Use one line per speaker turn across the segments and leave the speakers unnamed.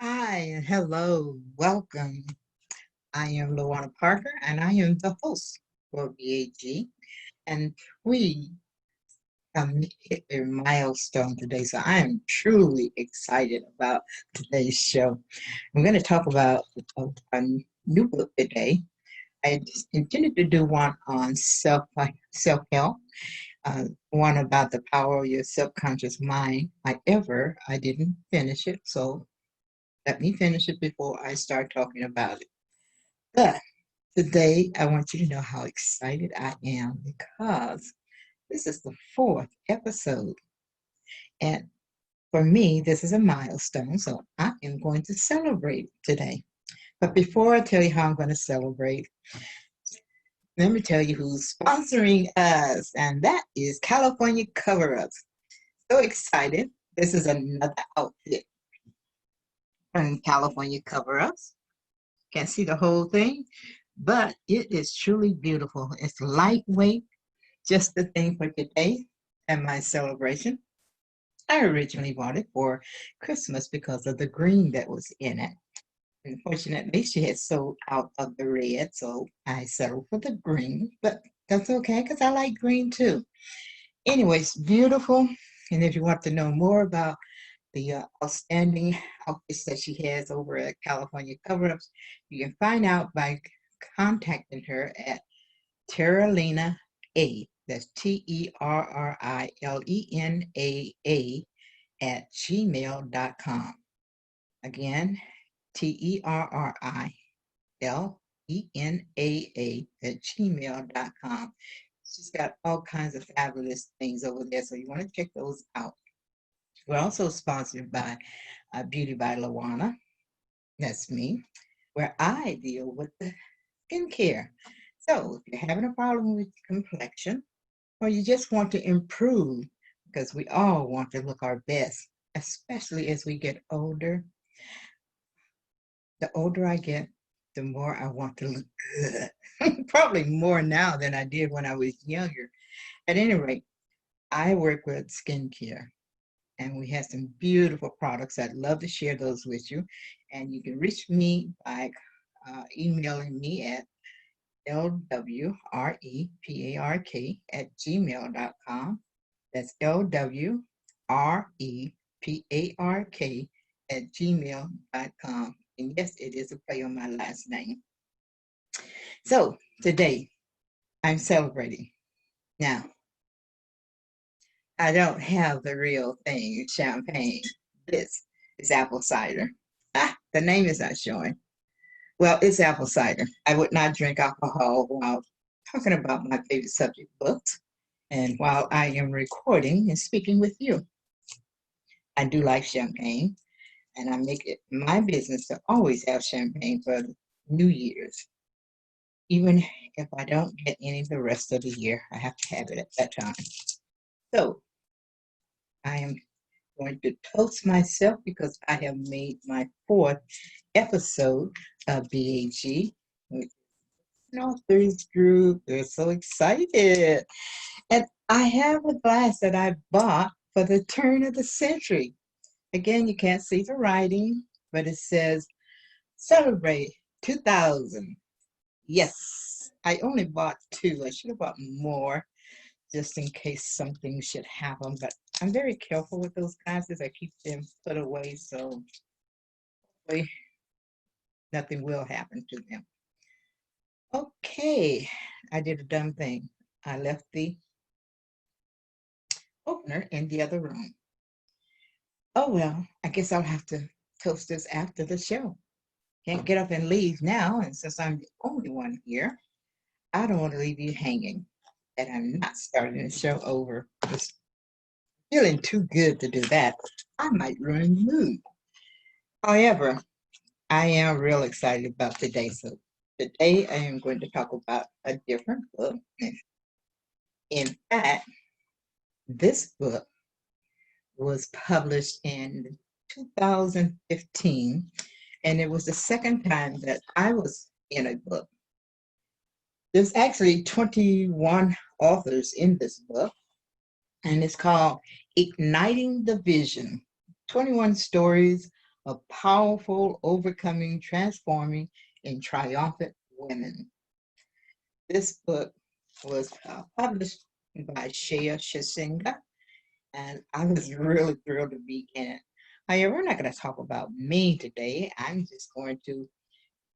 Hi and hello, welcome. I am Luana Parker and I am the host for B.A.G. And we hit a milestone today, so I am truly excited about today's show. I'm going to talk about a new book today. I just intended to do one on self-help, one about the power of your subconscious mind. However, I didn't finish it, so let me finish it before I start talking about it. But today, I want you to know how excited I am because this is the fourth episode. And for me, this is a milestone. So I am going to celebrate today. But before I tell you how I'm going to celebrate, let me tell you who's sponsoring us. And that is California Cover Ups. So excited. This is another outfit from California Cover Ups. Can't see the whole thing, but it is truly beautiful. It's lightweight. Just the thing for today and my celebration. I originally bought it for Christmas because of the green that was in it. Unfortunately, she had sold out of the red, so I settled for the green, but that's okay because I like green too. Anyways, beautiful. And if you want to know more about the outstanding outfits that she has over at California Cover Ups, you can find out by contacting her at Terralina A. That's TerriLenaa at gmail.com. Again, TerriLenaa at gmail.com. She's got all kinds of fabulous things over there, so you want to check those out. We're also sponsored by Beauty by Lawana. That's me, where I deal with the skincare. So if you're having a problem with your complexion, or you just want to improve, because we all want to look our best, especially as we get older. The older I get, the more I want to look good. Probably more now than I did when I was younger. At any rate, I work with skincare and we have some beautiful products. I'd love to share those with you. And you can reach me by emailing me at lwrepark at gmail.com. That's lwrepark at gmail.com. And yes, it is a play on my last name. So today I'm celebrating. Now, I don't have the real thing, champagne. This is apple cider. The name is not showing. Well, it's apple cider. I would not drink alcohol while talking about my favorite subject books and while I am recording and speaking with you. I do like champagne, and I make it my business to always have champagne for New Year's. Even if I don't get any the rest of the year, I have to have it at that time. So I am going to toast myself because I have made my fourth episode of B.A.G. with an authors group. They're so excited. And I have a glass that I bought for the turn of the century. Again, you can't see the writing, but it says celebrate 2000. Yes, I only bought two. I should have bought more just in case something should happen. But I'm very careful with those glasses. I keep them put away so hopefully nothing will happen to them. Okay, I did a dumb thing. I left the opener in the other room. Oh well, I guess I'll have to toast this after the show. Can't get up and leave now, and since I'm the only one here, I don't want to leave you hanging. And I'm not starting the show over. It's feeling too good to do that. I might ruin the mood. However, I am real excited about today. So today I am going to talk about a different book. In fact, this book was published in 2015, and it was the second time that I was in a book. There's actually 21 authors in this book, and it's called Igniting the Vision, 21 Stories of powerful, overcoming, transforming, and triumphant women. This book was published by Shea Shasinga, and I was really thrilled to be in it. However, we're not going to talk about me today. I'm just going to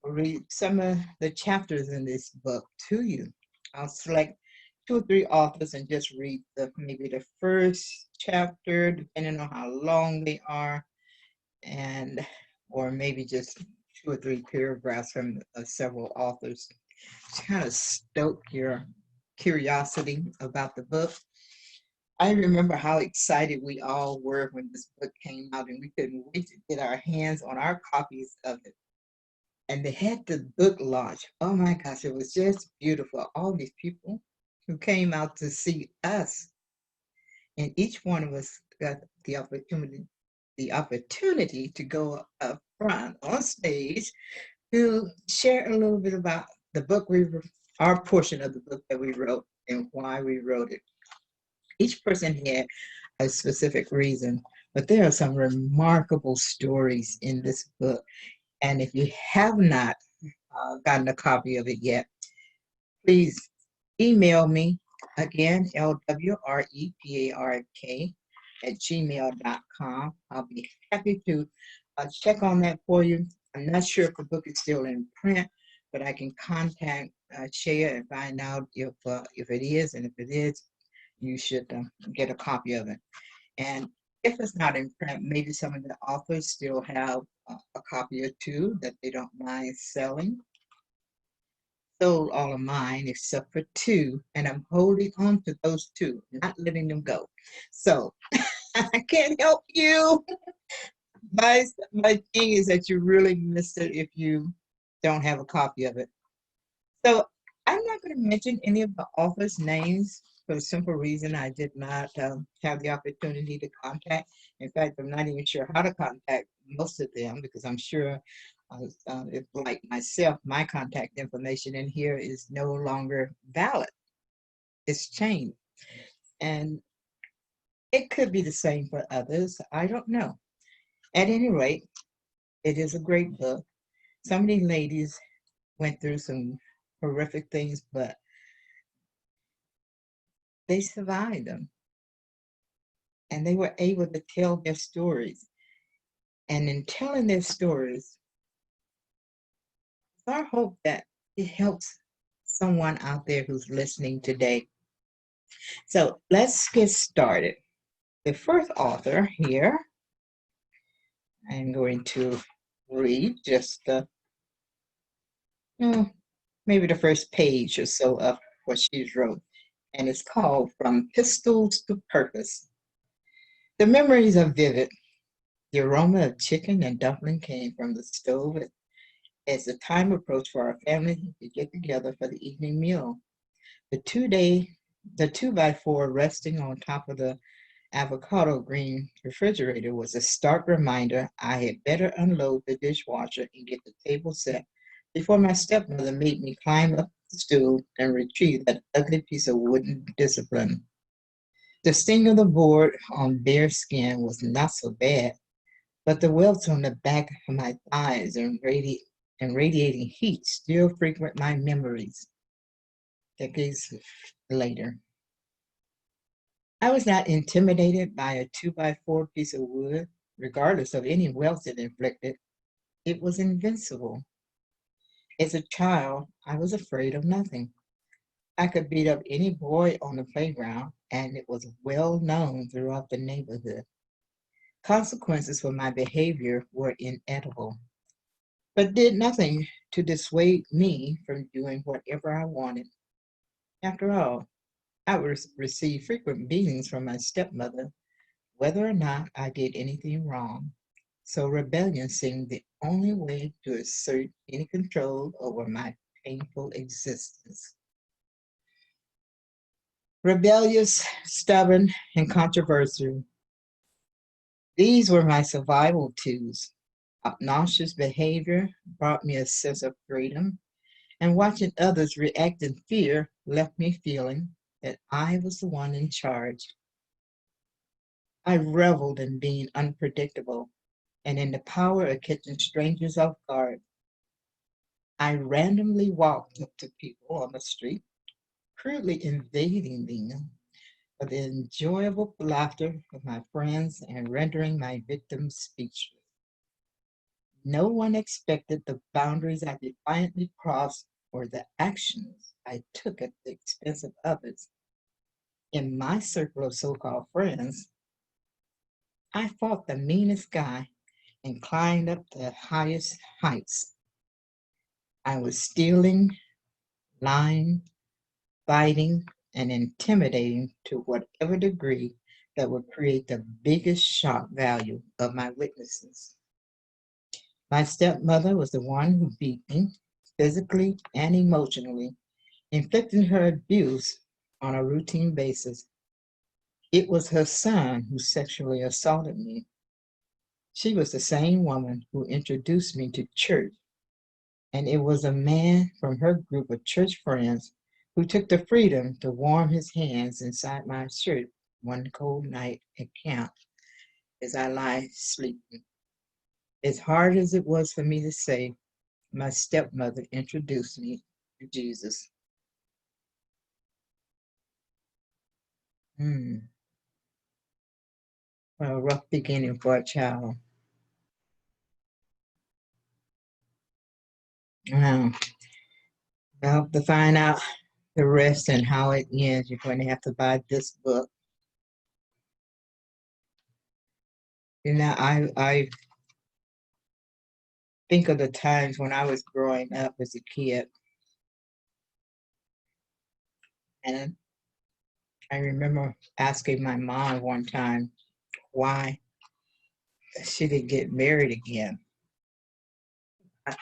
read some of the chapters in this book to you. I'll select two or three authors and just read maybe the first chapter, depending on how long they are, and or maybe just two or three paragraphs from several authors to kind of stoke your curiosity about the book. I remember how excited we all were when this book came out, and we couldn't wait to get our hands on our copies of it. And they had the book launch. Oh my gosh, it was just beautiful. All these people who came out to see us, and each one of us got the opportunity to go up front on stage to share a little bit about the book our portion of the book that we wrote and why we wrote it. Each person had a specific reason, but there are some remarkable stories in this book. And if you have not gotten a copy of it yet, please email me again, lwrepark@gmail.com. I'll be happy to check on that for you. I'm not sure if the book is still in print, but I can contact Shea and find out if it is, and if it is, you should get a copy of it. And if it's not in print, maybe some of the authors still have a copy or two that they don't mind selling. Sold all of mine except for two, and I'm holding on to those two, not letting them go. So I can't help you. My thing is that you really miss it if you don't have a copy of it. So I'm not going to mention any of the authors' names for the simple reason I did not have the opportunity to contact. In fact, I'm not even sure how to contact most of them, because I'm sure if, like myself, my contact information in here is no longer valid. It's changed. And it could be the same for others. I don't know. At any rate, it is a great book. Some of these ladies went through some horrific things, but they survived them, and they were able to tell their stories. And in telling their stories, it's our hope that it helps someone out there who's listening today. So let's get started. The first author here, I'm going to read just maybe the first page or so of what she's wrote, and it's called From Pistols to Purpose. The memories are vivid. The aroma of chicken and dumpling came from the stove as the time approached for our family to get together for the evening meal. The the 2x4 resting on top of the avocado green refrigerator was a stark reminder I had better unload the dishwasher and get the table set before my stepmother made me climb up the stool and retrieve that ugly piece of wooden discipline. The sting of the board on bare skin was not so bad, but the welts on the back of my thighs and radiating heat still frequent my memories decades later. I was not intimidated by a 2x4 piece of wood, regardless of any welts it inflicted. It was invincible. As a child, I was afraid of nothing. I could beat up any boy on the playground, and it was well known throughout the neighborhood. Consequences for my behavior were inevitable, but did nothing to dissuade me from doing whatever I wanted. After all, I would receive frequent beatings from my stepmother, whether or not I did anything wrong. So rebellion seemed the only way to assert any control over my painful existence. Rebellious, stubborn, and controversial, these were my survival tools. Obnoxious behavior brought me a sense of freedom, and watching others react in fear left me feeling that I was the one in charge. I reveled in being unpredictable And in the power of catching strangers off guard, I randomly walked up to people on the street, crudely invading them with the enjoyable laughter of my friends and rendering my victims speechless. No one expected the boundaries I defiantly crossed or the actions I took at the expense of others. In my circle of so called friends, I fought the meanest guy and climbed up the highest heights. I was stealing, lying, fighting, and intimidating to whatever degree that would create the biggest shock value of my witnesses. My stepmother was the one who beat me physically and emotionally, inflicting her abuse on a routine basis. It was her son who sexually assaulted me. She was the same woman who introduced me to church, and it was a man from her group of church friends who took the freedom to warm his hands inside my shirt one cold night at camp as I lay sleeping. As hard as it was for me to say, my stepmother introduced me to Jesus. Hmm, what a rough beginning for a child. Wow. Well, to find out the rest and how it ends, you're going to have to buy this book. You know, I think of the times when I was growing up as a kid, and I remember asking my mom one time why she didn't get married again. I,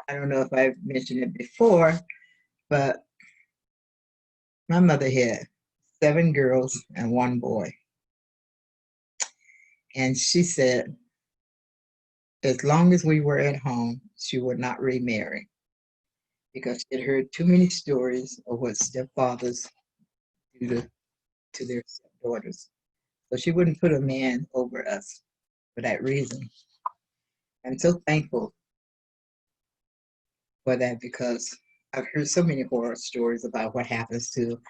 I don't know if I've mentioned it before, but my mother had 7 girls and 1 boy. And she said, as long as we were at home, she would not remarry because she had heard too many stories of what stepfathers do to their stepdaughters. So she wouldn't put a man over us for that reason. I'm so thankful for that because I've heard so many horror stories about what happens to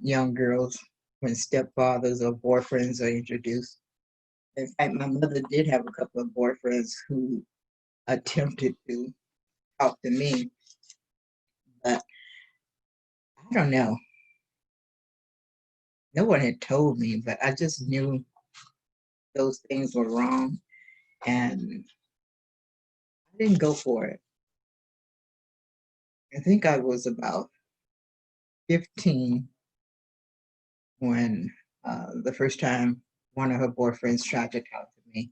young girls when stepfathers or boyfriends are introduced. In fact, my mother did have a couple of boyfriends who attempted to talk to me, but I don't know. No one had told me, but I just knew those things were wrong, and I didn't go for it. I think I was about 15 when the first time one of her boyfriends tried to talk to me.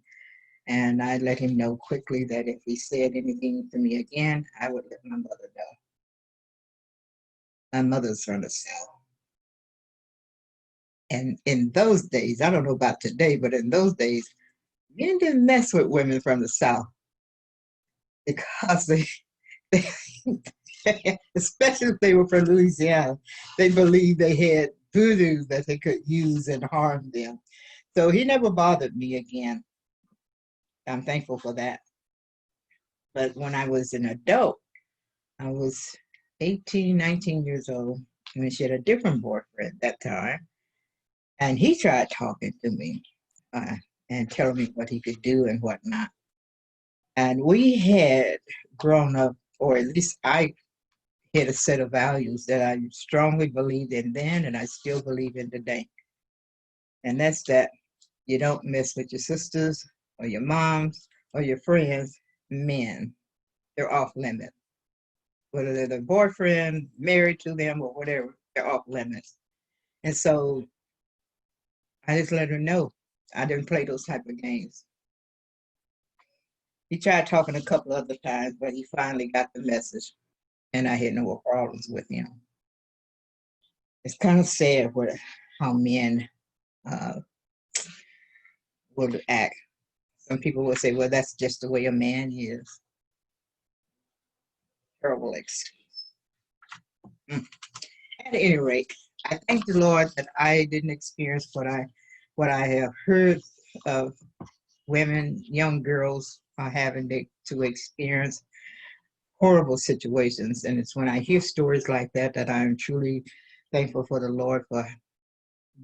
And I let him know quickly that if he said anything to me again, I would let my mother know. My mother's from the South. And in those days, I don't know about today, but in those days, men didn't mess with women from the South because they especially if they were from Louisiana, they believed they had voodoo that they could use and harm them. So he never bothered me again. I'm thankful for that. But when I was an adult, I was 18, 19 years old when she had a different boyfriend at that time. And he tried talking to me uh, and telling me what he could do and whatnot. And we had grown up, or at least I had a set of values that I strongly believed in then and I still believe in today. And that's that you don't mess with your sisters or your moms or your friends, men. They're off limits. Whether they're their boyfriend, married to them, or whatever, they're off limits. And so I just let her know I didn't play those type of games. He tried talking a couple other times, but he finally got the message, and I had no more problems with him. It's kind of sad what how men uh, would act. Some people will say, "Well, that's just the way a man is." Terrible excuse. Mm. At any rate, I thank the Lord that I didn't experience what I have heard of women, young girls are having to experience horrible situations. And it's when I hear stories like that that I'm truly thankful for the Lord for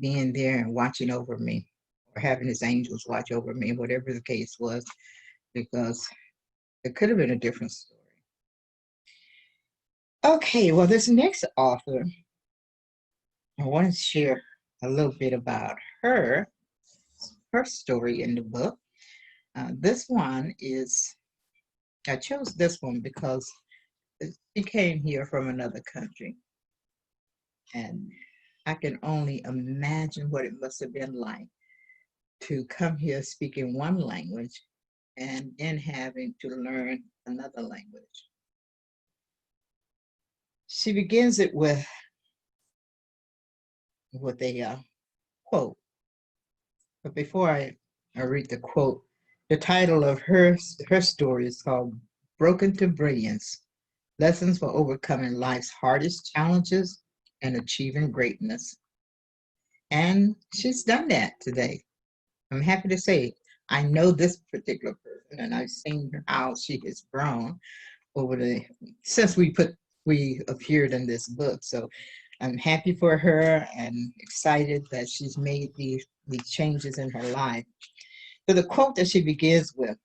being there and watching over me, or having his angels watch over me, whatever the case was, because it could have been a different story. Okay, well, this next author, I want to share a little bit about her story in the book. This one is, I chose this one because she came here from another country. And I can only imagine what it must have been like to come here speaking one language and then having to learn another language. She begins it with a quote. But before I read the quote, the title of her story is called Broken to Brilliance: Lessons for Overcoming Life's Hardest Challenges and Achieving Greatness. And she's done that today. I'm happy to say I know this particular person, and I've seen how she has grown over the since we appeared in this book. So I'm happy for her and excited that she's made these changes in her life. So the quote that she begins with: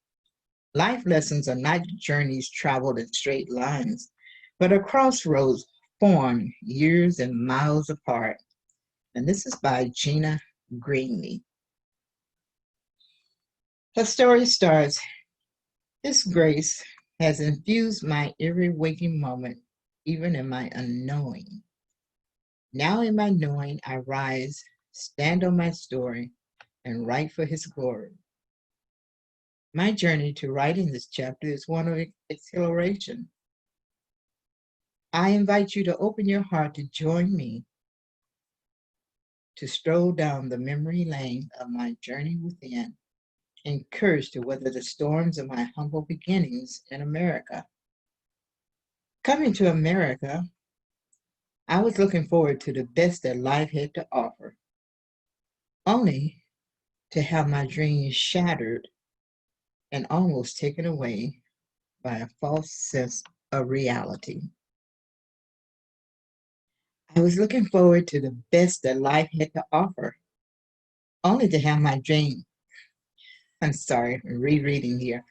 "Life lessons are not journeys traveled in straight lines, but a crossroads formed years and miles apart." And this is by Gina Greenlee. Her story starts: "His grace has infused my every waking moment, even in my unknowing. Now in my knowing, I rise, stand on my story, and write for his glory. My journey to writing this chapter is one of exhilaration. I invite you to open your heart to join me to stroll down the memory lane of my journey within, encouraged to weather the storms of my humble beginnings in America. Coming to America, I was looking forward to the best that life had to offer, only to have my dreams shattered and almost taken away by a false sense of reality. I was looking forward to the best that life had to offer, only to have my dream. I'm sorry, I'm rereading here.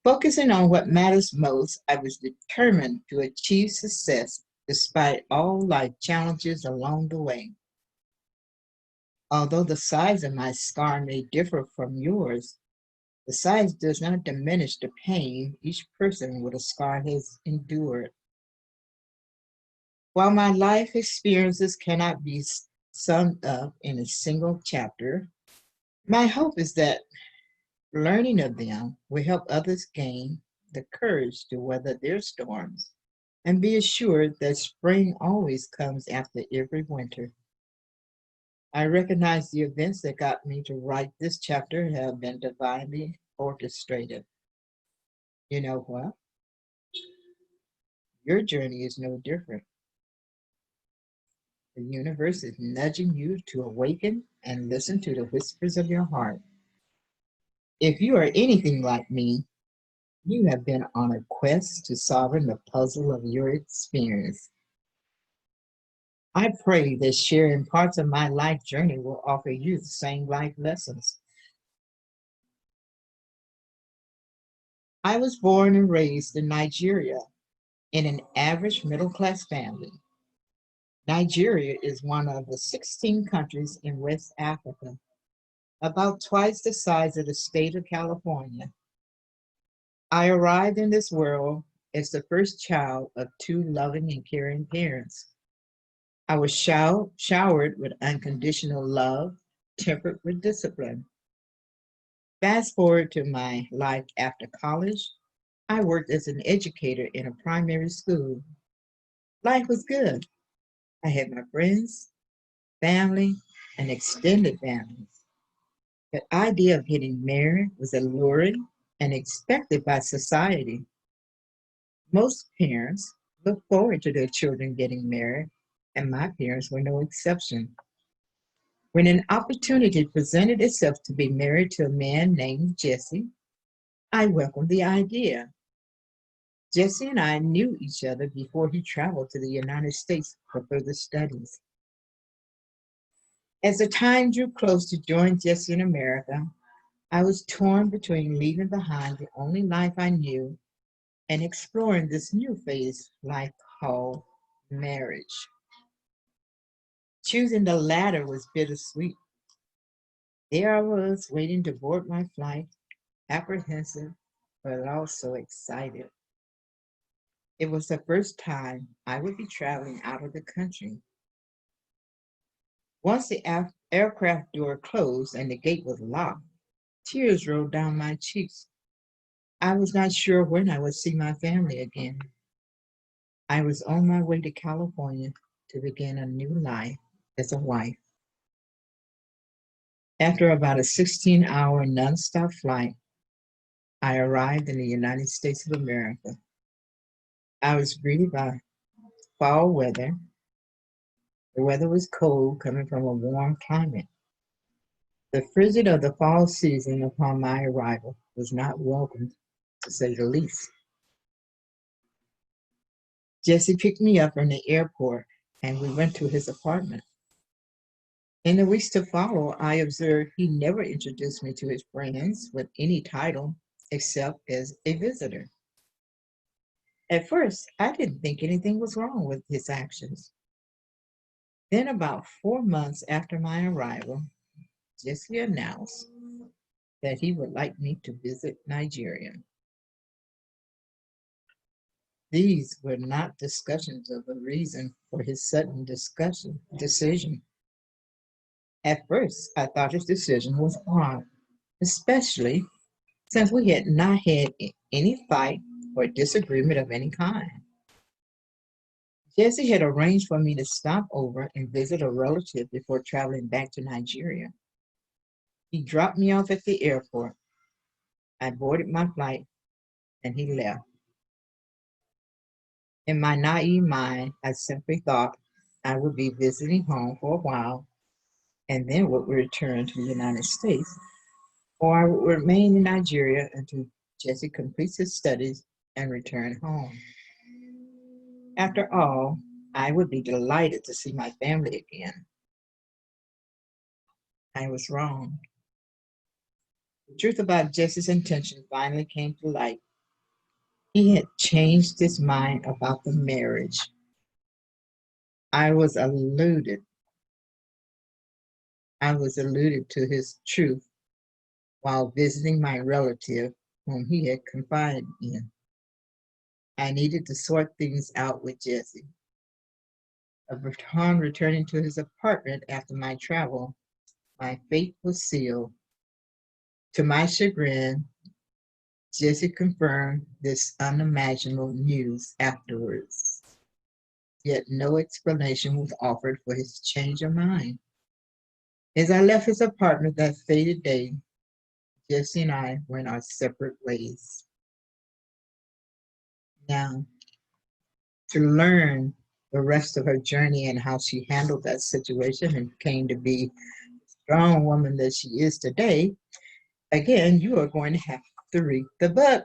Focusing on what matters most, I was determined to achieve success despite all life challenges along the way. Although the size of my scar may differ from yours, the size does not diminish the pain each person with a scar has endured. While my life experiences cannot be summed up in a single chapter, my hope is that learning of them will help others gain the courage to weather their storms and be assured that spring always comes after every winter. I recognize the events that got me to write this chapter have been divinely orchestrated. You know what? Your journey is no different. The universe is nudging you to awaken and listen to the whispers of your heart. If you are anything like me, you have been on a quest to solving the puzzle of your experience. I pray that sharing parts of my life journey will offer you the same life lessons. I was born and raised in Nigeria in an average middle class family. Nigeria is one of the 16 countries in West Africa, about twice the size of the state of California. I arrived in this world as the first child of two loving and caring parents. I was showered with unconditional love, tempered with discipline. Fast forward to my life after college, I worked as an educator in a primary school. Life was good. I had my friends, family, and extended families. The idea of getting married was alluring and expected by society. Most parents look forward to their children getting married, and my parents were no exception. When an opportunity presented itself to be married to a man named Jesse, I welcomed the idea. Jesse and I knew each other before he traveled to the United States for further studies. As the time drew close to join Jesse in America, I was torn between leaving behind the only life I knew and exploring this new phase life called marriage. Choosing the latter was bittersweet. There I was waiting to board my flight, apprehensive, but also excited. It was the first time I would be traveling out of the country. Once the aircraft door closed and the gate was locked, tears rolled down my cheeks. I was not sure when I would see my family again. I was on my way to California to begin a new life as a wife. After about a 16-hour nonstop flight, I arrived in the United States of America. I was greeted by fall weather. The weather was cold, coming from a warm climate. The frigid of the fall season upon my arrival was not welcome, to say the least. Jesse picked me up from the airport and we went to his apartment. In the weeks to follow, I observed he never introduced me to his friends with any title except as a visitor. At first, I didn't think anything was wrong with his actions. Then, about 4 months after my arrival, Jesse announced that he would like me to visit Nigeria. These were not discussions of the reason for his sudden decision. At first, I thought his decision was odd, especially since we had not had any fight or disagreement of any kind. Jesse had arranged for me to stop over and visit a relative before traveling back to Nigeria. He dropped me off at the airport. I boarded my flight and he left. In my naive mind, I simply thought I would be visiting home for a while and then would return to the United States, or I would remain in Nigeria until Jesse completes his studies and return home. After all, I would be delighted to see my family again. I was wrong. The truth about Jesse's intention finally came to light. He had changed his mind about the marriage. I was alluded. I was alluded to his truth while visiting my relative whom he had confided in. I needed to sort things out with Jesse. Upon returning to his apartment after my travel, my fate was sealed. To my chagrin, Jesse confirmed this unimaginable news afterwards. Yet no explanation was offered for his change of mind. As I left his apartment that fated day, Jesse and I went our separate ways. Now, to learn the rest of her journey and how she handled that situation and came to be the strong woman that she is today, again, you are going to have to read the book.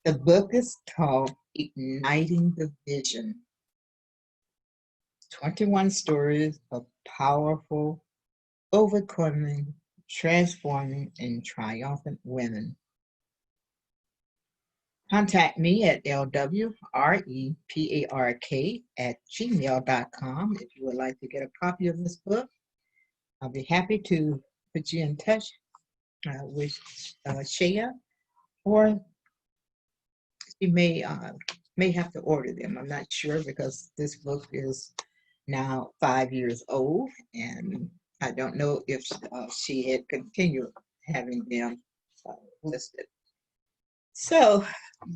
The book is called Igniting the Vision. 21 stories of powerful, overcoming, transforming, and triumphant women. Contact me at lwrepark@gmail.com if you would like to get a copy of this book. I'll be happy to put you in touch with Shea, or you may have to order them. I'm not sure because this book is now 5 years old, and I don't know if she had continued having them listed. So,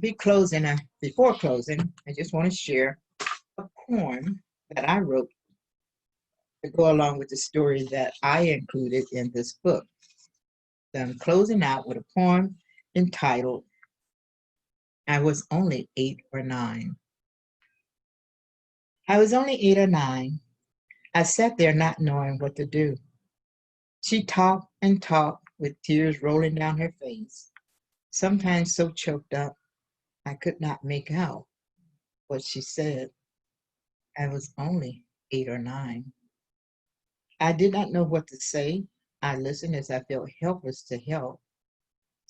before closing, I just want to share a poem that I wrote to go along with the story that I included in this book. So I'm closing out with a poem entitled, I Was Only 8 or 9. I was only 8 or 9. I sat there not knowing what to do. She talked and talked with tears rolling down her face, sometimes so choked up I could not make out what she said. I was only 8 or 9. I did not know what to say. I listened as I felt helpless to help.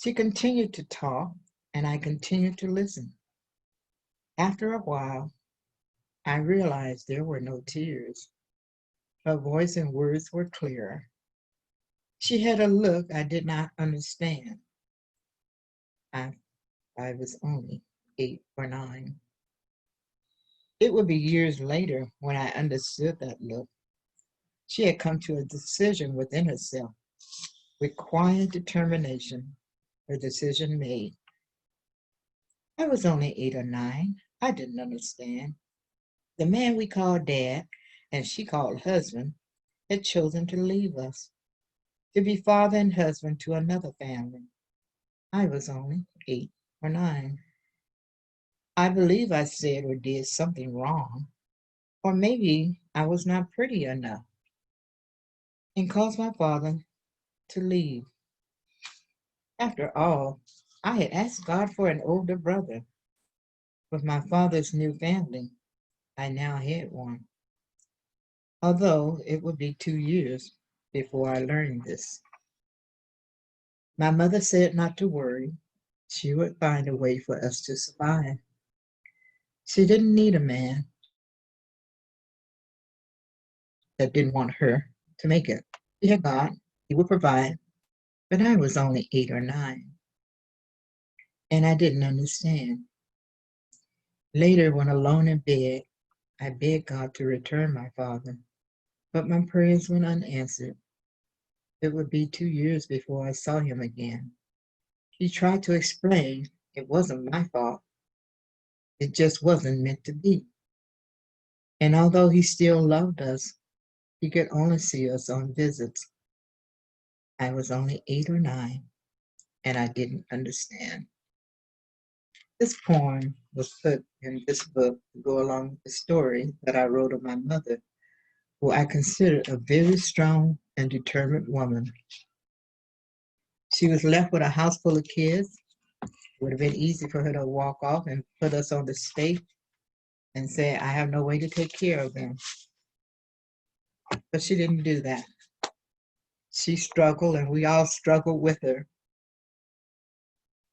She continued to talk, and I continued to listen. After a while, I realized there were no tears. Her voice and words were clearer. She had a look I did not understand. I, I was only 8 or 9. It would be years later when I understood that look. She had come to a decision within herself. With quiet determination, her decision made. I was only 8 or 9. I didn't understand. The man we called dad, and she called husband, had chosen to leave us, to be father and husband to another family. I was only 8 or 9. I believe I said or did something wrong, or maybe I was not pretty enough, and caused my father to leave. After all, I had asked God for an older brother. With my father's new family, I now had one, although it would be 2 years before I learned this. My mother said not to worry. She would find a way for us to survive. She didn't need a man that didn't want her to make it. She had God, He would provide, but I was only 8 or 9, and I didn't understand. Later, when alone in bed, I begged God to return my father, but my prayers went unanswered. It would be 2 years before I saw him again. He tried to explain it wasn't my fault, it just wasn't meant to be. And although he still loved us, he could only see us on visits. I was only 8 or 9, and I didn't understand. This poem was put in this book to go along with the story that I wrote of my mother, who I consider a very strong and determined woman. She was left with a house full of kids. It would have been easy for her to walk off and put us on the state and say, I have no way to take care of them. But she didn't do that. She struggled, and we all struggled with her.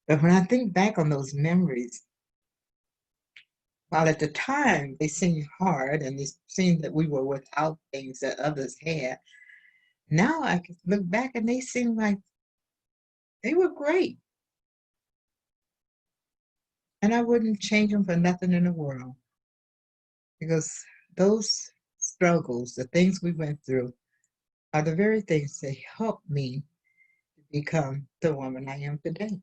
But when I think back on those memories, while at the time they seemed hard and it seemed that we were without things that others had, now I can look back and they seem like they were great. And I wouldn't change them for nothing in the world, because those struggles, the things we went through, are the very things that helped me to become the woman I am today.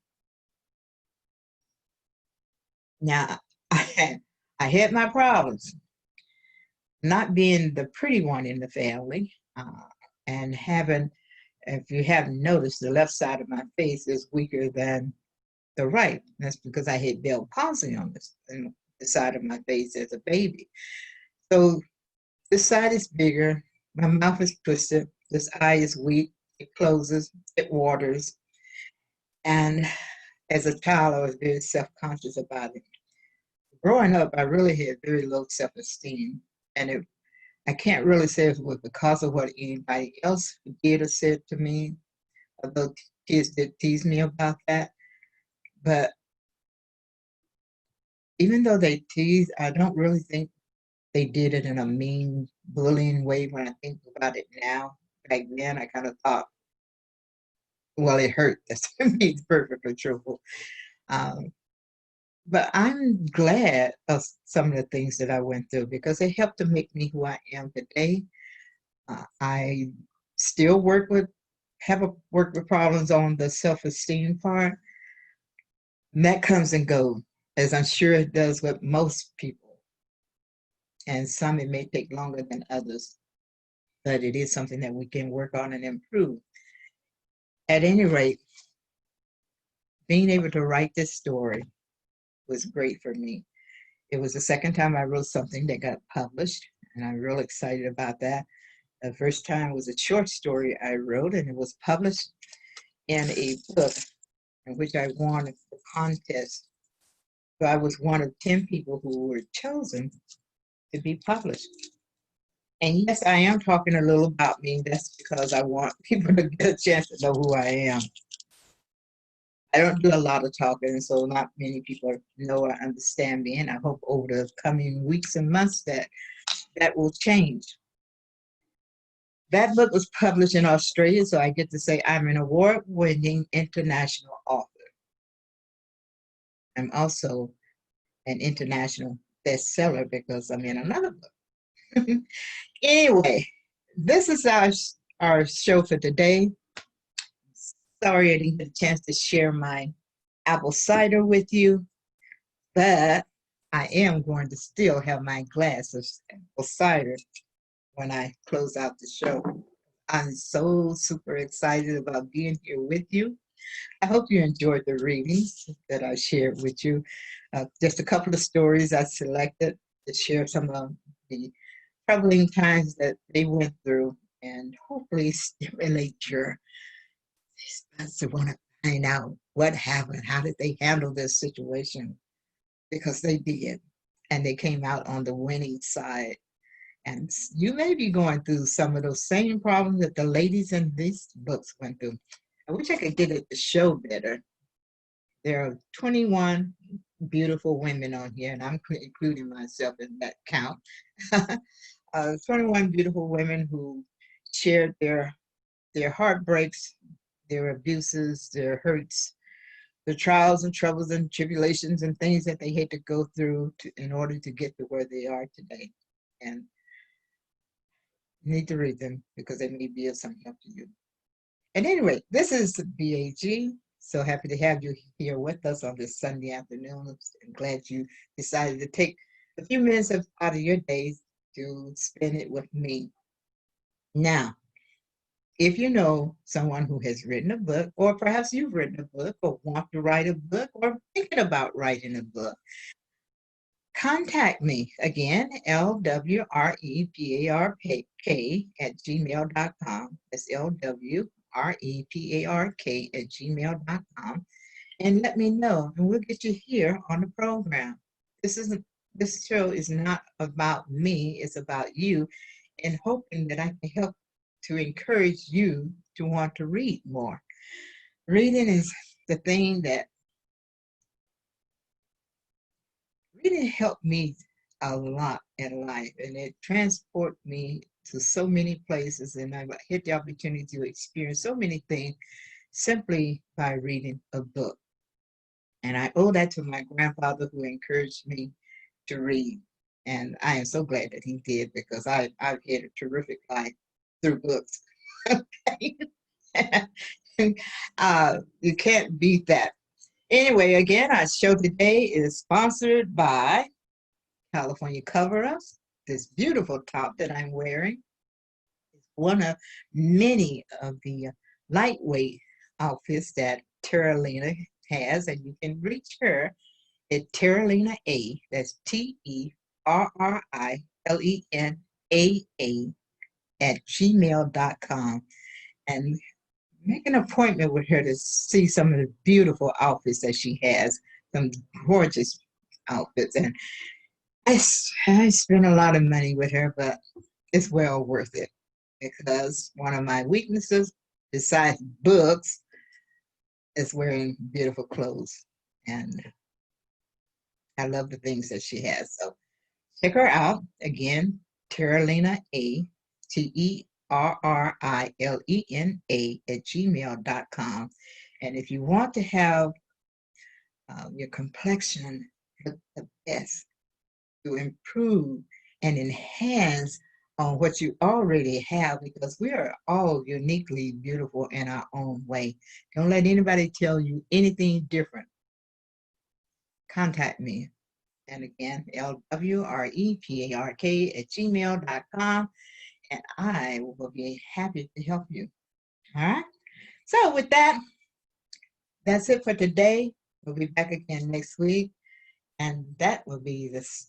Now, I had my problems, not being the pretty one in the family, and having, if you haven't noticed, the left side of my face is weaker than the right. That's because I had Bell palsy on the side of my face as a baby. So this side is bigger, my mouth is twisted, this eye is weak, it closes, it waters. And as a child, I was very self conscious about it. Growing up, I really had very low self esteem. And I can't really say it was because of what anybody else did or said to me, although kids did tease me about that. But even though they teased, I don't really think they did it in a mean, bullying way when I think about it now. Back then, I kind of thought, well, it hurt. That's to me, it's perfectly truthful. Um, but I'm glad of some of the things that I went through because it helped to make me who I am today. I still work with problems on the self-esteem part. And that comes and goes, as I'm sure it does with most people. And some it may take longer than others, but it is something that we can work on and improve. At any rate, being able to write this story was great for me. It was the second time I wrote something that got published, and I'm real excited about that. The first time was a short story I wrote, and it was published in a book in which I won the contest. So I was one of 10 people who were chosen to be published. And yes, I am talking a little about me. That's because I want people to get a chance to know who I am. I don't do a lot of talking, so not many people know or understand me. And I hope over the coming weeks and months that will change. That book was published in Australia, so I get to say I'm an award-winning international author. I'm also an international bestseller because I'm in another book. Anyway, this is our show for today. Sorry I didn't get a chance to share my apple cider with you, but I am going to still have my glass of apple cider when I close out the show. I'm so super excited about being here with you. I hope you enjoyed the readings that I shared with you. Just a couple of stories I selected to share some of the troubling times that they went through and hopefully stimulate your response to want to find out what happened. How did they handle this situation? Because they did. And they came out on the winning side. And you may be going through some of those same problems that the ladies in these books went through. I wish I could get it to show better. There are 21 beautiful women on here, and I'm including myself in that count. 21 beautiful women who shared their heartbreaks, their abuses, their hurts, the trials and troubles and tribulations and things that they had to go through in order to get to where they are today. And you need to read them because they may be of some help to you. At any rate, this is B.A.G. So happy to have you here with us on this Sunday afternoon. I'm glad you decided to take a few minutes out of your day to spend it with me. Now, if you know someone who has written a book, or perhaps you've written a book, or want to write a book, or thinking about writing a book, contact me again, lwrepark@gmail.com. That's lwrepark@gmail.com. And let me know, and we'll get you here on the program. This show is not about me, it's about you, and hoping that I can help to encourage you to want to read more. Reading is the thing that really helped me a lot in life, and it transported me to so many places, and I had the opportunity to experience so many things simply by reading a book. And I owe that to my grandfather who encouraged me to read. And I am so glad that he did because I've had a terrific life through books. You can't beat that. Anyway, again, our show today is sponsored by California Cover Ups. This beautiful top that I'm wearing is one of many of the lightweight outfits that Terralina has, and you can reach her at Terralina A. That's TERRILENAA at gmail.com. And make an appointment with her to see some of the beautiful outfits that she has, some gorgeous outfits. And I spent a lot of money with her, but it's well worth it because one of my weaknesses, besides books, is wearing beautiful clothes. And I love the things that she has. So check her out. Again, Terralina A, TERRILENA at gmail.com. And if you want to have your complexion look the best, to improve and enhance on what you already have, because we are all uniquely beautiful in our own way. Don't let anybody tell you anything different. Contact me. And again, lwrepark at gmail.com. And I will be happy to help you. All right. So with that, that's it for today. We'll be back again next week. And that will be this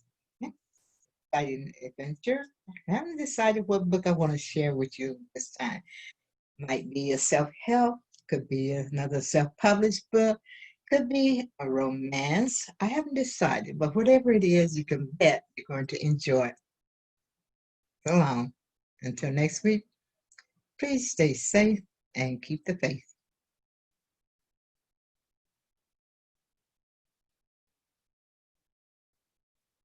exciting adventure. I haven't decided what book I want to share with you this time. Might be a self-help, could be another self-published book, could be a romance. I haven't decided, but whatever it is, you can bet you're going to enjoy it. So long. Until next week, please stay safe and keep the faith.